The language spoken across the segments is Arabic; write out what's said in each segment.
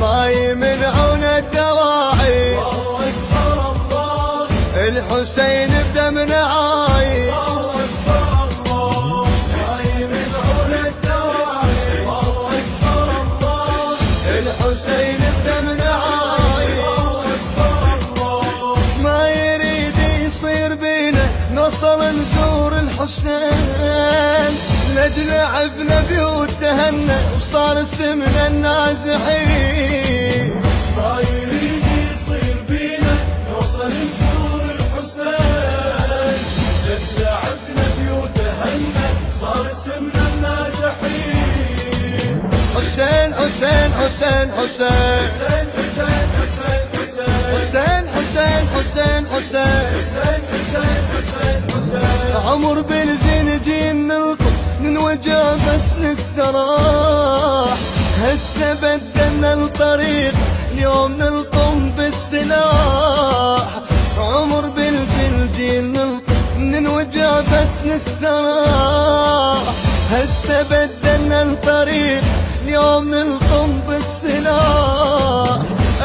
ما يمنعون الدواعي، الله أكبر الله، الحسين بدم نعاي، الله أكبر الله، ما يمنعون الدواعي، الله أكبر الله، الحسين بدم نعاي، الله أكبر الله. ما يريد يصير بينا نوصل نزور الحسين، لجل عفنا بيوت تهنى وصار اسمنا النازحين. ما يريد يصير بينا نوصل نزور الحسين، لعبنا بيوته هنا صار اسمنا النازحين. حسين حسين حسين حسين حسين حسين حسين حسين حسين حسين حسين حسين حسين حسين حسين حسين. عمر بالزنجين نلطم ننوجع بس نستراح، هسه بدلنا الطريق اليوم نلطم بالسلاح. عمر بالزنجين نلطم ننوجع بس نستراح، هسه بدلنا الطريق اليوم نلطم بالسلاح.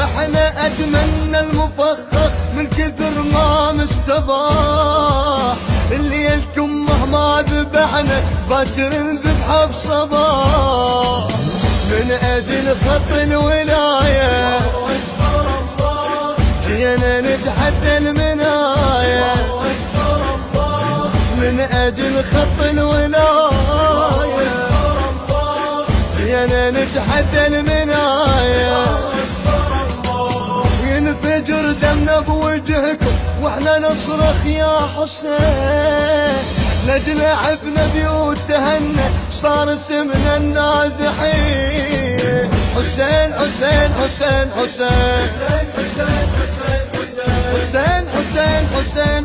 احنا ادمنا المفخخ من كثر ما مستباح، الليلكم مهما ذبحنا باكر نذبحه بصباح. من اجل خط الولايه الله أكبر الله، جينا نتحدى المنايه، الله أكبر الله، من اجل خط الولايه جينا نتحدى المنايه. ينفجر دمنا بوجهكم واحنا نصرخ يا حسين، لجل عفنا بيوت تهنى صار اسمنا النازحين. حسين حسين حسين حسين حسين حسين حسين حسين حسين حسين حسين حسين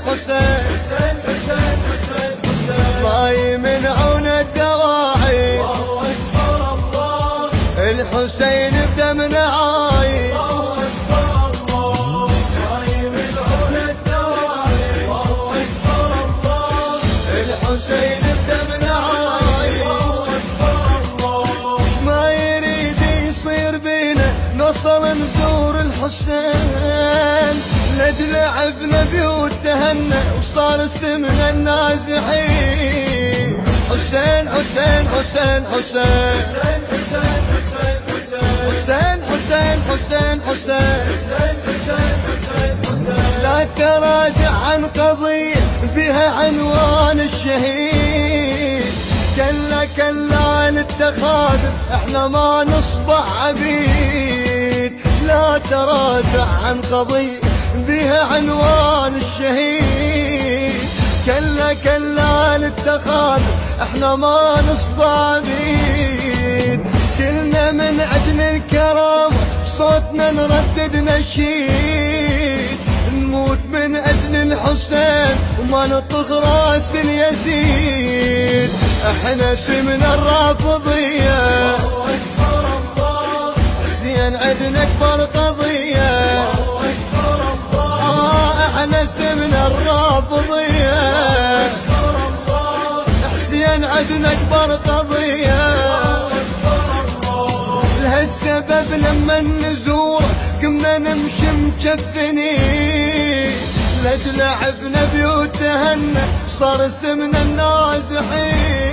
حسين حسين حسين حسين. ما يمنعون الدواعي، الله أكبر الله، الحسين بدم نعاي، الله أكبر الله، ما يمنعون الدواعي، الله أكبر الله، الحسين بدم نعاي. الله أكبر الله. ما يريد يصير بينا نوصل نزور الحسين، لجل عفنا بيوت تهنى وصار اسمنا النازحين. حسين حسين حسين حسين حسين حسين حسين حسين حسين حسين حسين حسين حسين حسين حسين حسين. لا تراجع عن قضية بها عنوان الشهيد، كلا كلا للتخاذل احنا ما نصبح عبيد. لا تراجع عن قضية بها عنوان الشهيد، كلا كلا للتخاذل احنا ما نصبح عبيد. كلنا من اجل الكرامة صوتنا نردد نشيد، نموت من اجل الحسين وما نطخ راس اليزيد. احنا سمنا الرافضية، الله أكبر الله، حسين عدنا اكبر قضية. الله أكبر الله، احنا سمنا الرافضية، أكبر الله، حسين عدنا اكبر قضية. لهالسبب لما نزور قمنا نمشي مجفنين، لجل عفنا بيوت تهنى صار اسمنا النازحين.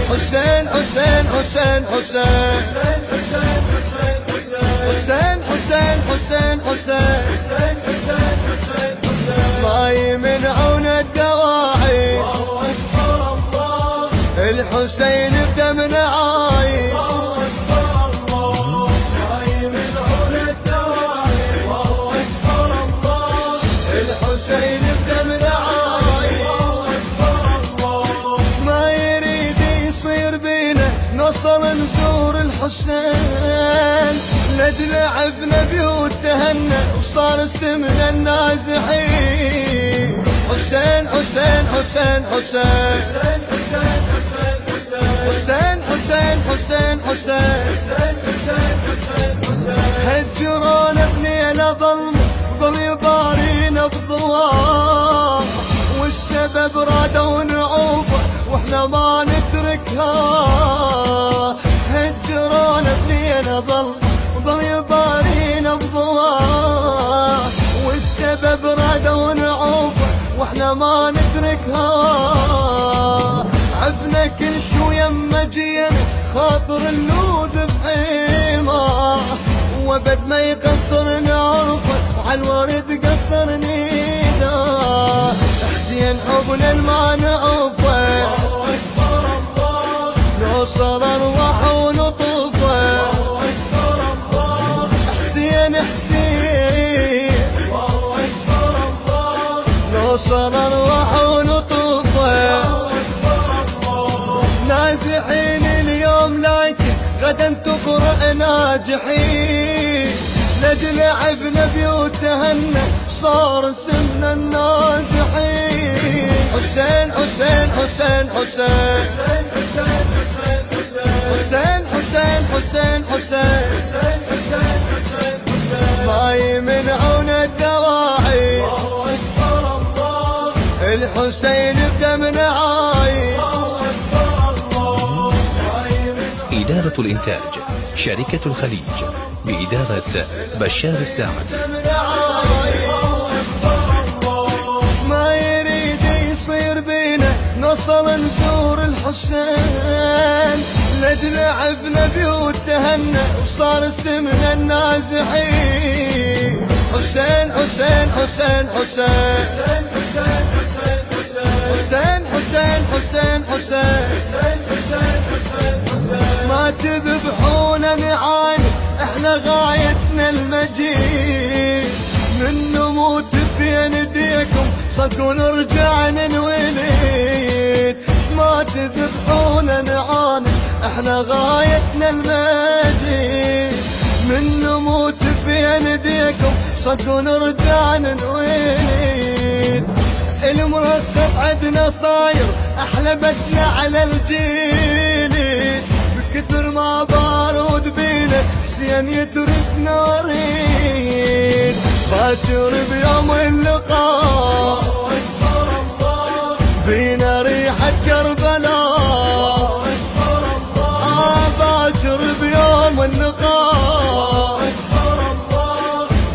حسين حسين حسين حسين حسين حسين حسين حسين حسين حسين حسين حسين حسين حسين حسين حسين. ما يمنعون الدواعي، الله أكبر الله، الحسين بدم نعاي، الله أكبر الله، ما يمنعون الدواعي، الله أكبر الله، الحسين بدم نعاي. الله أكبر الله. ما يريد يصير بينا نوصل نزور الحسين، لجل عفنا بيوت تهنى وصار اسمنا النازحين. حسين حسين حسين حسين حسين حسين حسين حسين حسين حسين حسين حسين حسين حسين حسين حسين. هجرونا بنينا ظل يبارينا بضواه، والسبب رادوا نعوفه واحنا ما نتركها. هجرونا بنينا ناظر يبارينا بضواه، والسبب رادوا نعوفه واحنا ما ندرك هواه. عفنا كل شو يما جينا خاطر اللود بحيمه، وابد ما يقصر نعرفه وعالورد قصر نيده. حسين حبنا ما نعوفه نوصل ارواح ونطوفه. حسين نوصل ارواح ونطوفه. نازحين اليوم لكن غدا تقرأ ناجحين، لجل عبنا بيوتهن صار اسمنا الناجحين. حسين حسين حسين حسين حسين حسين حسين ما يمنعون الدواعي، الحسين بدمنا عايش. إدارة الإنتاج شركة الخليج بإدارة بشار الساعد. ما يريد يصير بينا نوصل نزور الحسين، لجل عبنا بيوتهن وصار اسمنا النازحين. حسين حسين حسين حسين حسين حسين حسين ما تذبحونا نعاني احنا غايتنا المجيد، من نموت بين ايديكم صدق ونرجع ننولد. ما تذبحونا نعاني احنا غايتنا المجيد، من نموت بين ايديكم صدق ونرجع ننولد. المرتب عدنا صاير احلى بدنا على الجيل، بكثر ما بارود بينا حسين يدرس نارين. باكر بيوم اللقاء بينا ريحة كربلاء، باكر بيوم اللقاء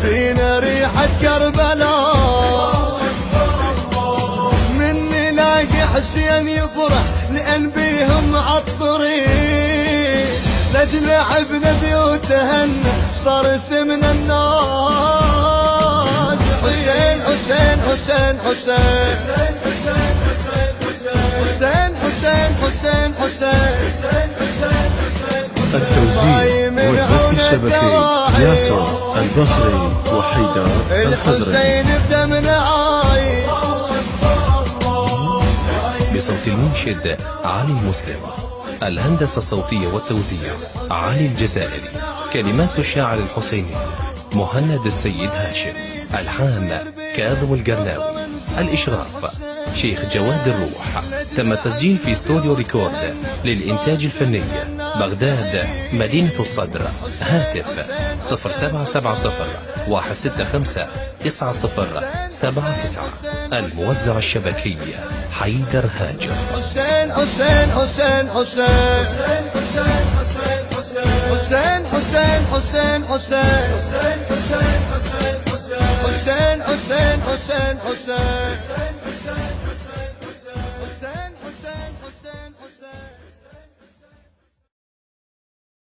بينا ريحة كربلاء. حسين يفرح لأن بيهم عالطريق، لجل عبنا بيوتهن صار اسمنا الناس. حسين حسين حسين حسين حسين حسين التوزيع والبث الشبكي ياسر البصري وحيدر الخزرجي. الحسين بدمنا عايش. بصوت المنشد علي المسلم، الهندسة الصوتية والتوزيع علي الجزائري، كلمات الشاعر الحسيني مهند السيد هاشم، ألحان كاظم القرناوي، الإشراف شيخ جواد الروح. تم التسجيل في استوديو ريكورد للإنتاج الفني بغداد مدينة الصدر. هاتف 0770-165-9079. الموزع الشبكي حيدر هاجر. حسين حسين حسين حسين حسين حسين حسين حسين حسين حسين